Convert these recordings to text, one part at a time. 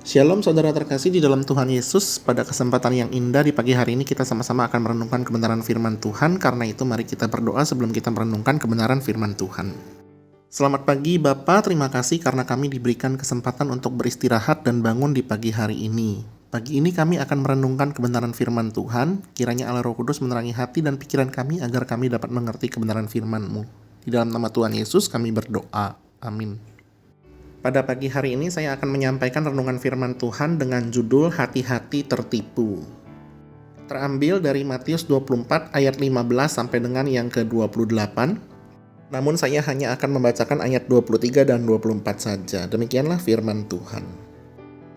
Shalom saudara terkasih di dalam Tuhan Yesus. Pada kesempatan yang indah di pagi hari ini kita sama-sama akan merenungkan kebenaran firman Tuhan. Karena itu mari kita berdoa sebelum kita merenungkan kebenaran firman Tuhan. Selamat pagi Bapa, terima kasih karena kami diberikan kesempatan untuk beristirahat dan bangun di pagi hari ini. Pagi ini kami akan merenungkan kebenaran firman Tuhan. Kiranya Allah Roh Kudus menerangi hati dan pikiran kami agar kami dapat mengerti kebenaran firman-Mu. Di dalam nama Tuhan Yesus kami berdoa. Amin. Pada pagi hari ini saya akan menyampaikan renungan firman Tuhan dengan judul Hati-hati tertipu. Terambil dari Matius 24 ayat 15 sampai dengan yang ke-28. Namun saya hanya akan membacakan ayat 23 dan 24 saja. Demikianlah firman Tuhan.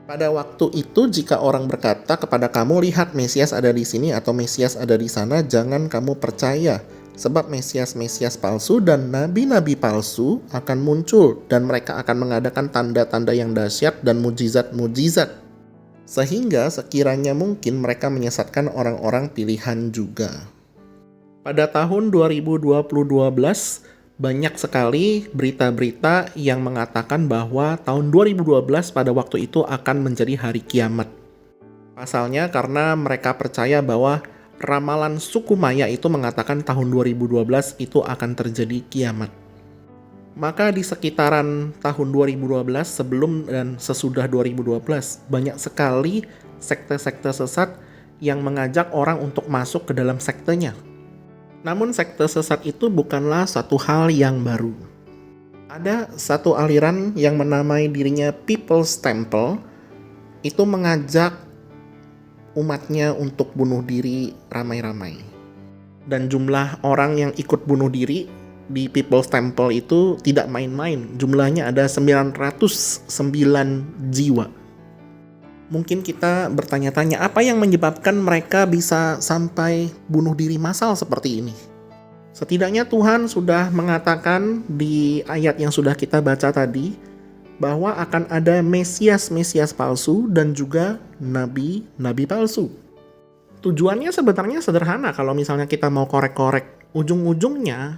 Pada waktu itu jika orang berkata kepada kamu, lihat Mesias ada di sini atau Mesias ada di sana, jangan kamu percaya. Sebab Mesias-Mesias palsu dan nabi-nabi palsu akan muncul dan mereka akan mengadakan tanda-tanda yang dahsyat dan mujizat-mujizat. Sehingga sekiranya mungkin mereka menyesatkan orang-orang pilihan juga. Pada tahun 2012, banyak sekali berita-berita yang mengatakan bahwa tahun 2012 pada waktu itu akan menjadi hari kiamat. Pasalnya karena mereka percaya bahwa ramalan suku Maya itu mengatakan tahun 2012 itu akan terjadi kiamat. Maka di sekitaran tahun 2012 sebelum dan sesudah 2012 banyak sekali sekte-sekte sesat yang mengajak orang untuk masuk ke dalam sektenya. Namun sekte sesat itu bukanlah satu hal yang baru. Ada satu aliran yang menamai dirinya People's Temple itu mengajak umatnya untuk bunuh diri ramai-ramai. Dan jumlah orang yang ikut bunuh diri di People's Temple itu tidak main-main. Jumlahnya ada 909 jiwa. Mungkin kita bertanya-tanya apa yang menyebabkan mereka bisa sampai bunuh diri massal seperti ini. Setidaknya Tuhan sudah mengatakan di ayat yang sudah kita baca tadi bahwa akan ada Mesias-Mesias palsu dan juga nabi-nabi palsu. Tujuannya sebenarnya sederhana kalau misalnya kita mau korek-korek. Ujung-ujungnya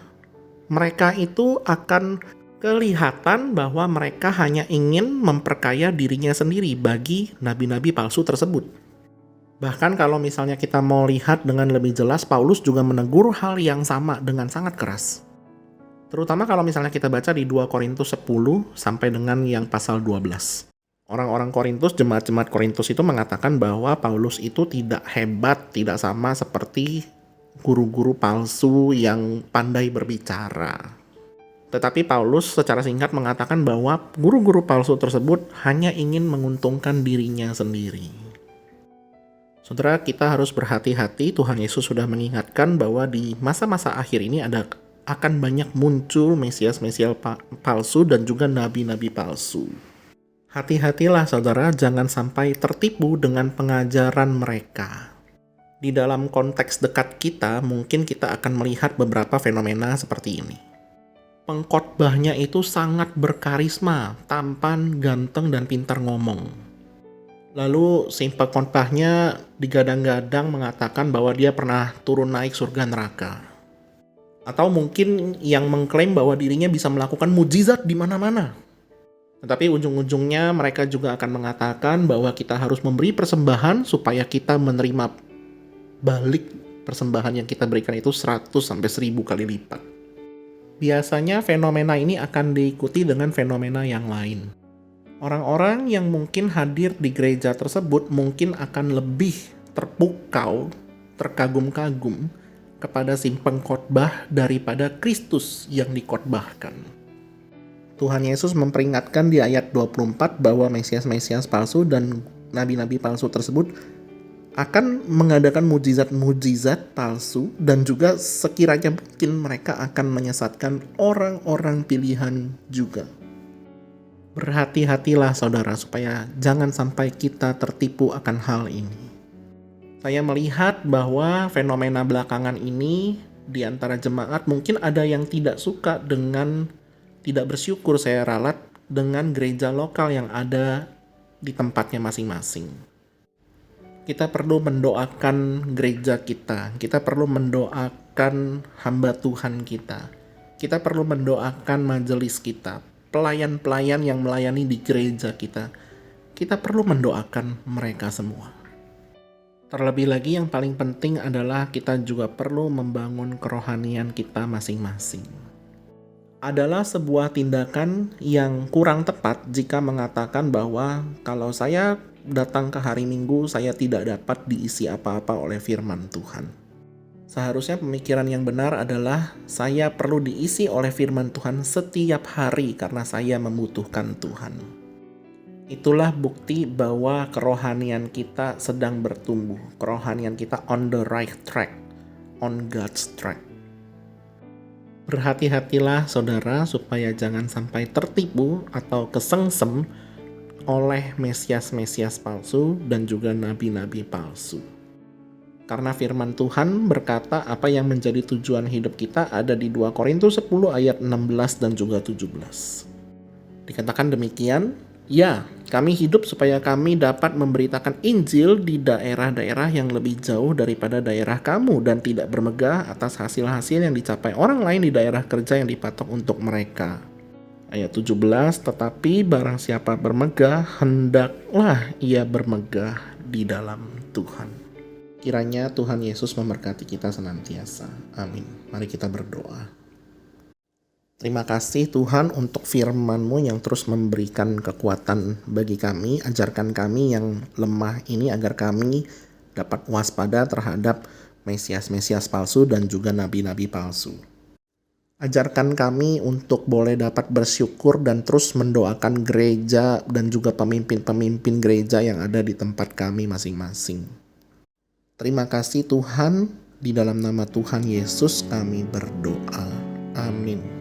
mereka itu akan kelihatan bahwa mereka hanya ingin memperkaya dirinya sendiri bagi nabi-nabi palsu tersebut. Bahkan kalau misalnya kita mau lihat dengan lebih jelas, Paulus juga menegur hal yang sama dengan sangat keras. Terutama kalau misalnya kita baca di 2 Korintus 10 sampai dengan yang pasal 12. Orang-orang Korintus, jemaat-jemaat Korintus itu mengatakan bahwa Paulus itu tidak hebat, tidak sama seperti guru-guru palsu yang pandai berbicara. Tetapi Paulus secara singkat mengatakan bahwa guru-guru palsu tersebut hanya ingin menguntungkan dirinya sendiri. Saudara, kita harus berhati-hati. Tuhan Yesus sudah mengingatkan bahwa di masa-masa akhir ini akan banyak muncul Mesias-Mesias palsu dan juga nabi-nabi palsu. Hati-hatilah saudara, jangan sampai tertipu dengan pengajaran mereka. Di dalam konteks dekat kita, mungkin kita akan melihat beberapa fenomena seperti ini. Pengkhotbahnya itu sangat berkarisma, tampan, ganteng, dan pintar ngomong. Lalu si pengkhotbahnya digadang-gadang mengatakan bahwa dia pernah turun naik surga neraka. Atau mungkin yang mengklaim bahwa dirinya bisa melakukan mujizat di mana-mana. Tetapi ujung-ujungnya mereka juga akan mengatakan bahwa kita harus memberi persembahan supaya kita menerima balik persembahan yang kita berikan itu 100 sampai 1000 kali lipat. Biasanya fenomena ini akan diikuti dengan fenomena yang lain. Orang-orang yang mungkin hadir di gereja tersebut mungkin akan lebih terpukau, terkagum-kagum kepada si pengkhotbah daripada Kristus yang dikhotbahkan. Tuhan Yesus memperingatkan di ayat 24 bahwa Mesias-Mesias palsu dan nabi-nabi palsu tersebut akan mengadakan mujizat-mujizat palsu dan juga sekiranya mungkin mereka akan menyesatkan orang-orang pilihan juga. Berhati-hatilah saudara supaya jangan sampai kita tertipu akan hal ini. Saya melihat bahwa fenomena belakangan ini di antara jemaat mungkin ada yang tidak suka dengan, tidak bersyukur saya ralat dengan gereja lokal yang ada di tempatnya masing-masing. Kita perlu mendoakan gereja kita perlu mendoakan hamba Tuhan kita perlu mendoakan majelis kita, pelayan-pelayan yang melayani di gereja kita. kita perlu mendoakan mereka semua. Terlebih lagi yang paling penting adalah kita juga perlu membangun kerohanian kita masing-masing. Adalah sebuah tindakan yang kurang tepat jika mengatakan bahwa kalau saya datang ke hari Minggu, saya tidak dapat diisi apa-apa oleh firman Tuhan. Seharusnya pemikiran yang benar adalah saya perlu diisi oleh firman Tuhan setiap hari karena saya membutuhkan Tuhan. Itulah bukti bahwa kerohanian kita sedang bertumbuh. Kerohanian kita on the right track, on God's track. Berhati-hatilah saudara supaya jangan sampai tertipu atau kesengsem oleh mesias-mesias palsu dan juga nabi-nabi palsu. Karena firman Tuhan berkata apa yang menjadi tujuan hidup kita ada di 2 Korintus 10 ayat 16 dan juga 17. Dikatakan demikian, ya, kami hidup supaya kami dapat memberitakan Injil di daerah-daerah yang lebih jauh daripada daerah kamu dan tidak bermegah atas hasil-hasil yang dicapai orang lain di daerah kerja yang dipatok untuk mereka. Ayat 17, tetapi barang siapa bermegah, hendaklah ia bermegah di dalam Tuhan. Kiranya Tuhan Yesus memberkati kita senantiasa. Amin. Mari kita berdoa. Terima kasih Tuhan untuk firman-Mu yang terus memberikan kekuatan bagi kami. Ajarkan kami yang lemah ini agar kami dapat waspada terhadap mesias-mesias palsu dan juga nabi-nabi palsu. Ajarkan kami untuk boleh dapat bersyukur dan terus mendoakan gereja dan juga pemimpin-pemimpin gereja yang ada di tempat kami masing-masing. Terima kasih Tuhan, di dalam nama Tuhan Yesus kami berdoa. Amin.